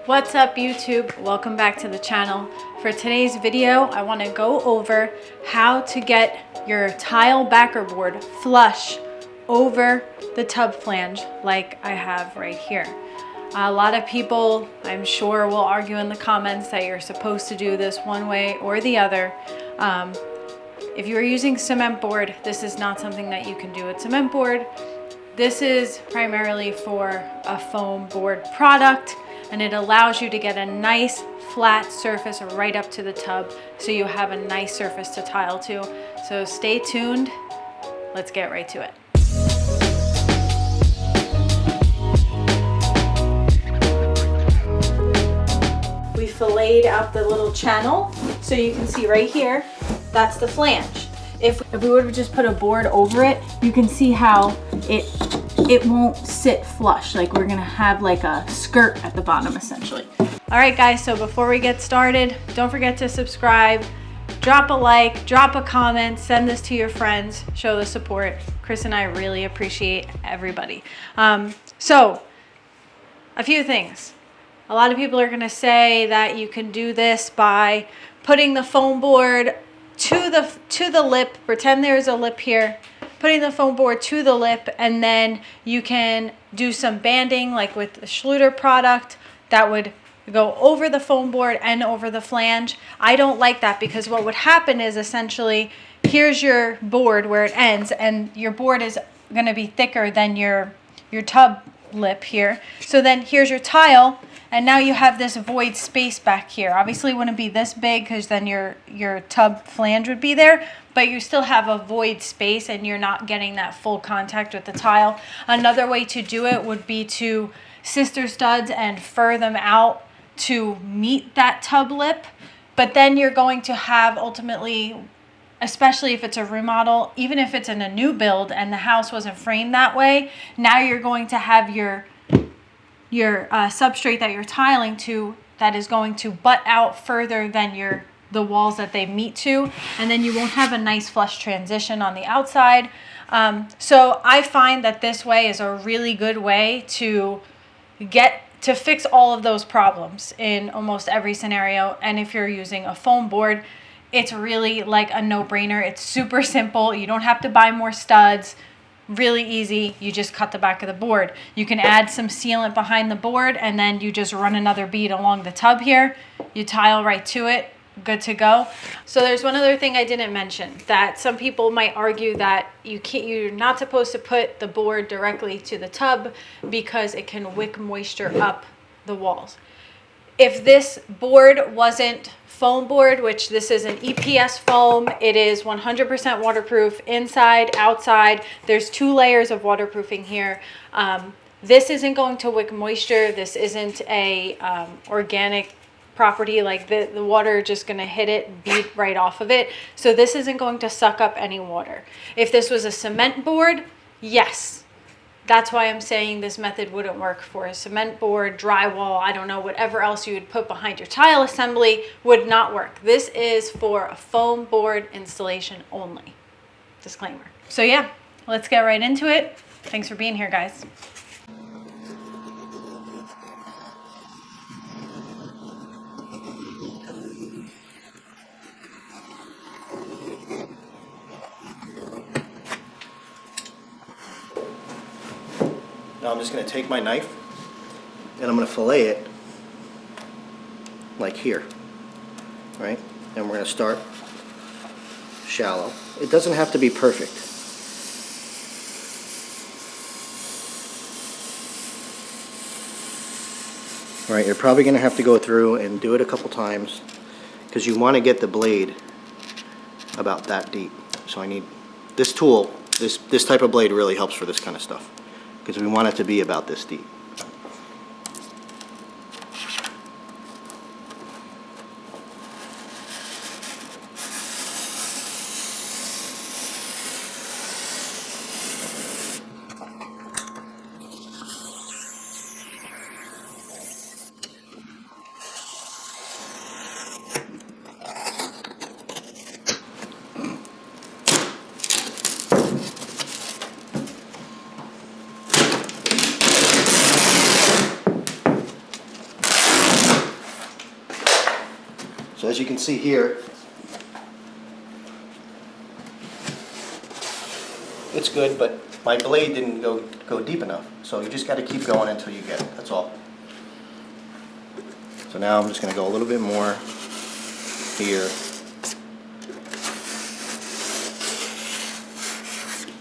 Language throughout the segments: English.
What's up YouTube? Welcome back to the channel. For today's video, I want to go over how to get your tile backer board flush over the tub flange like I have right here. A lot of people, I'm sure, will argue in the comments that you're supposed to do this one way or the other. If you're using cement board, this is not something that you can do with cement board. This is primarily for a foam board product, and it allows you to get a nice flat surface right up to the tub, so you have a nice surface to tile to. So stay tuned. Let's get right to it. We filleted out the little channel, so you can see right here, that's the flange. If we would have just put a board over it, you can see how it won't sit flush. Like we're gonna have like a skirt at the bottom essentially. All right guys, so before we get started, don't forget to subscribe, drop a like, drop a comment, send this to your friends, show the support. Chris and I really appreciate everybody. So a few things. A lot of people are gonna say that you can do this by putting the foam board to the lip. Pretend there's a lip here, putting the foam board to the lip, and then you can do some banding like with the Schluter product that would go over the foam board and over the flange. I don't like that because what would happen is essentially here's your board where it ends, and your board is going to be thicker than your tub lip here. So then here's your tile, and now you have this void space back here. Obviously it wouldn't be this big because then your tub flange would be there, but you still have a void space and you're not getting that full contact with the tile. Another way to do it would be to sister studs and fur them out to meet that tub lip, but then you're going to have ultimately, especially if it's a remodel, even if it's in a new build and the house wasn't framed that way, now you're going to have your substrate that you're tiling to that is going to butt out further than the walls that they meet to, and then you won't have a nice flush transition on the outside. So I find that this way is a really good way to fix all of those problems in almost every scenario. And if you're using a foam board, it's really like a no-brainer. It's super simple. You don't have to buy more studs. Really easy. You just cut the back of the board. You can add some sealant behind the board, and then you just run another bead along the tub here. You tile right to it. Good to go. So there's one other thing I didn't mention, that some people might argue that you're not supposed to put the board directly to the tub because it can wick moisture up the walls. If this board wasn't foam board, which this is an EPS foam, it is 100% waterproof inside, outside. There's 2 layers of waterproofing here. This isn't going to wick moisture. This isn't a organic property, like the water just going to hit it, beat right off of it. So this isn't going to suck up any water. If this was a cement board, yes. That's why I'm saying this method wouldn't work for a cement board, drywall, I don't know, whatever else you would put behind your tile assembly would not work. This is for a foam board installation only. Disclaimer. So yeah, let's get right into it. Thanks for being here, guys. Now I'm just going to take my knife and I'm going to fillet it like here, right? And we're going to start shallow. It doesn't have to be perfect. All right, you're probably going to have to go through and do it a couple times because you want to get the blade about that deep. So I need this tool, this type of blade really helps for this kind of stuff, because we want it to be about this deep. So as you can see here, it's good, but my blade didn't go deep enough. So you just got to keep going until you get it, that's all. So now I'm just going to go a little bit more here.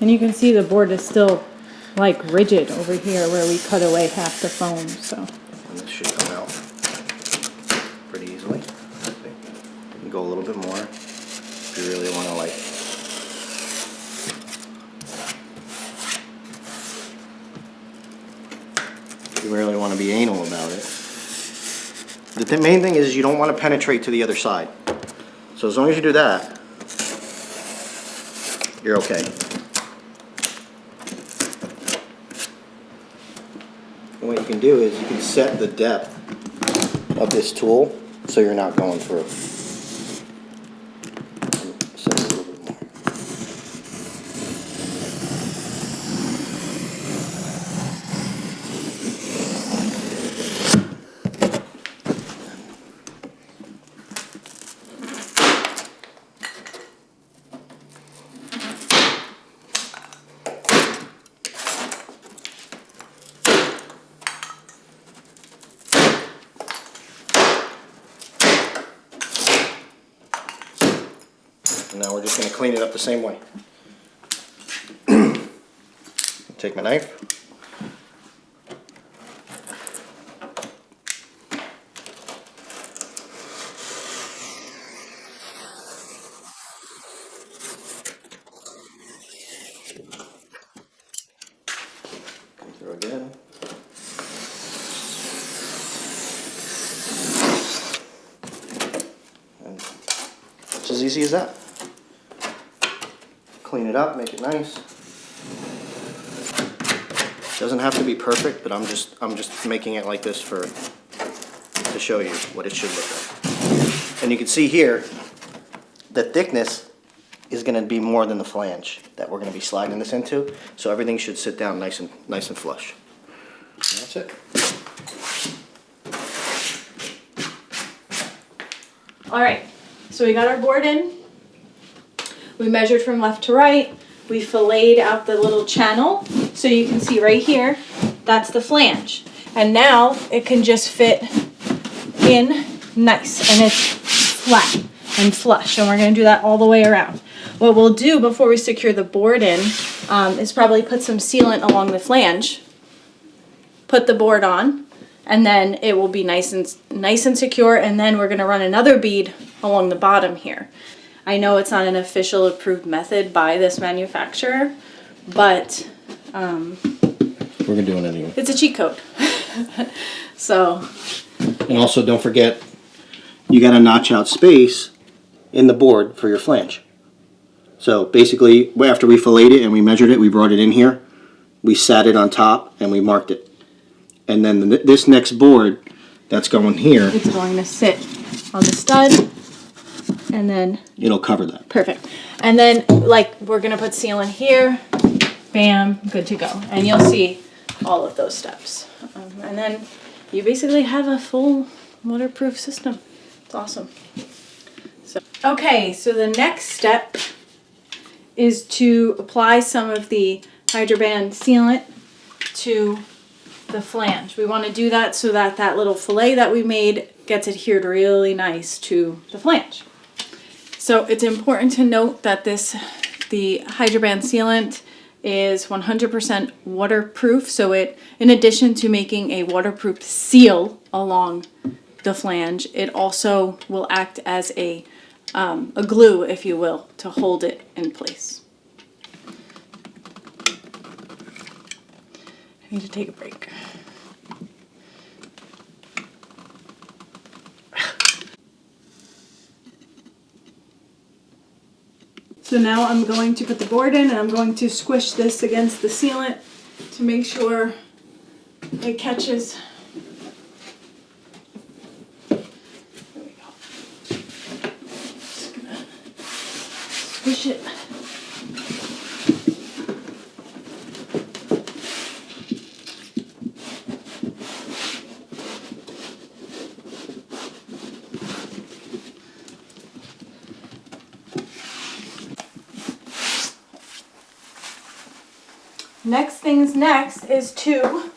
And you can see the board is still like rigid over here where we cut away half the foam, so. And this should come out pretty easily. You can go a little bit more if you really want to like. You really want to be anal about it. The main thing is you don't want to penetrate to the other side. So as long as you do that, you're okay. And what you can do is you can set the depth of this tool so you're not going through. Set it a little bit more. And now we're just going to clean it up the same way. Take my knife. Come through again. And it's as easy as that. Clean it up, make it nice. Doesn't have to be perfect, but I'm just making it like this to show you what it should look like. And you can see here, the thickness is going to be more than the flange that we're going to be sliding this into, so everything should sit down nice and flush. And that's it. All right, so we got our board in. We measured from left to right. We filleted out the little channel. So you can see right here, that's the flange. And now it can just fit in nice and it's flat and flush. And we're gonna do that all the way around. What we'll do before we secure the board in is probably put some sealant along the flange, put the board on, and then it will be nice and secure. And then we're gonna run another bead along the bottom here. I know it's not an official approved method by this manufacturer, but We're gonna do it anyway. it's a cheat code. So, And also don't forget, you gotta notch out space in the board for your flange. So basically, after we filleted it and we measured it, we brought it in here, we sat it on top and we marked it. And then this next board that's going here, it's going to sit on the stud, and then it'll cover that. perfect. And then, like, we're gonna put sealant here, bam, good to go. And you'll see all of those steps. And then you basically have a full waterproof system. It's awesome. So, okay, so the next step is to apply some of the Hydroband sealant to the flange. We want to do that so that that little fillet that we made gets adhered really nice to the flange. So it's important to note that the Hydroband sealant is 100% waterproof. So it, in addition to making a waterproof seal along the flange, it also will act as a glue, if you will, to hold it in place. I need to take a break. So now I'm going to put the board in and I'm going to squish this against the sealant to make sure it catches. There we go. Just gonna squish it. next things next is to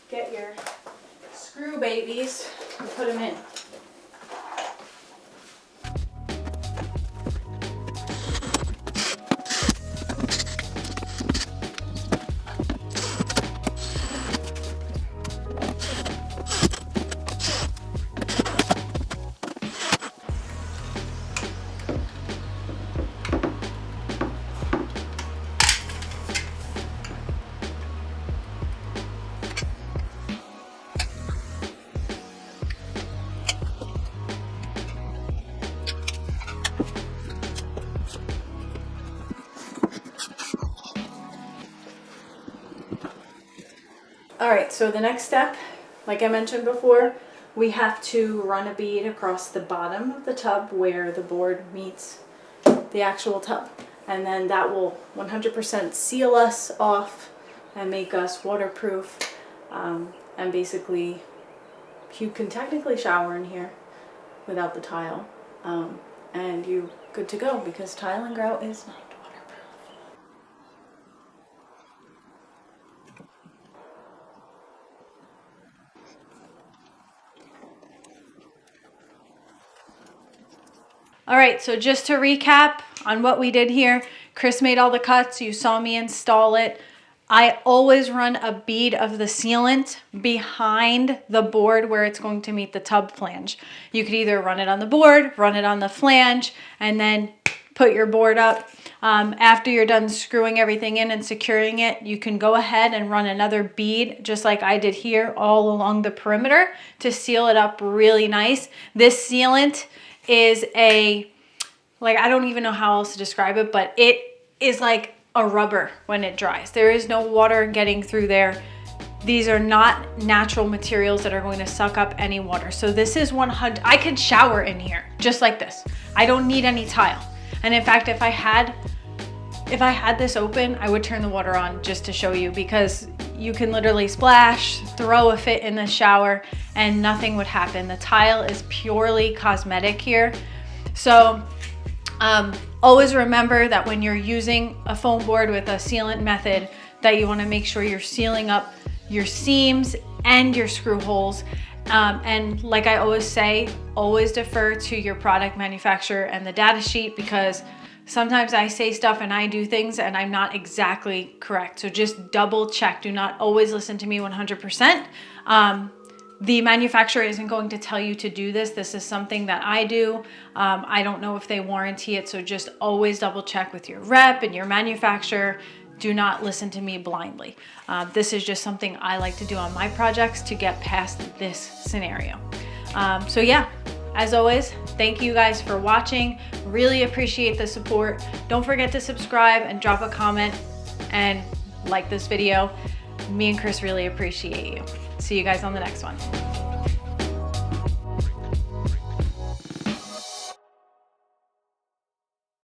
get your screw babies and put them in. All right, so the next step, like I mentioned before, we have to run a bead across the bottom of the tub where the board meets the actual tub. And then that will 100% seal us off and make us waterproof. And basically, you can technically shower in here without the tile. And you're good to go because tile and grout is not waterproof. All right, so just to recap on what we did here, Chris made all the cuts. You saw me install it. I always run a bead of the sealant behind the board where it's going to meet the tub flange. You could either run it on the board, run it on the flange, and then put your board up. After you're done screwing everything in and securing it, you can go ahead and run another bead, just like I did here, all along the perimeter to seal it up really nice. This sealant is I don't even know how else to describe it, but it is like a rubber when it dries. There is no water getting through there. These are not natural materials that are going to suck up any water. So this is 100, I could shower in here just like this. I don't need any tile. And in fact, if I had this open, I would turn the water on just to show you, because you can literally splash, throw a fit in the shower, and nothing would happen. The tile is purely cosmetic here. So always remember that when you're using a foam board with a sealant method, that you want to make sure you're sealing up your seams and your screw holes. And like I always say, always defer to your product manufacturer and the data sheet, because sometimes I say stuff and I do things and I'm not exactly correct. So just double check. Do not always listen to me 100%. The manufacturer isn't going to tell you to do this. This is something that I do. I don't know if they warranty it. So just always double check with your rep and your manufacturer. Do not listen to me blindly. This is just something I like to do on my projects to get past this scenario. So yeah, as always, thank you guys for watching. Really appreciate the support. Don't forget to subscribe and drop a comment and like this video. Me and Chris really appreciate you. See you guys on the next one.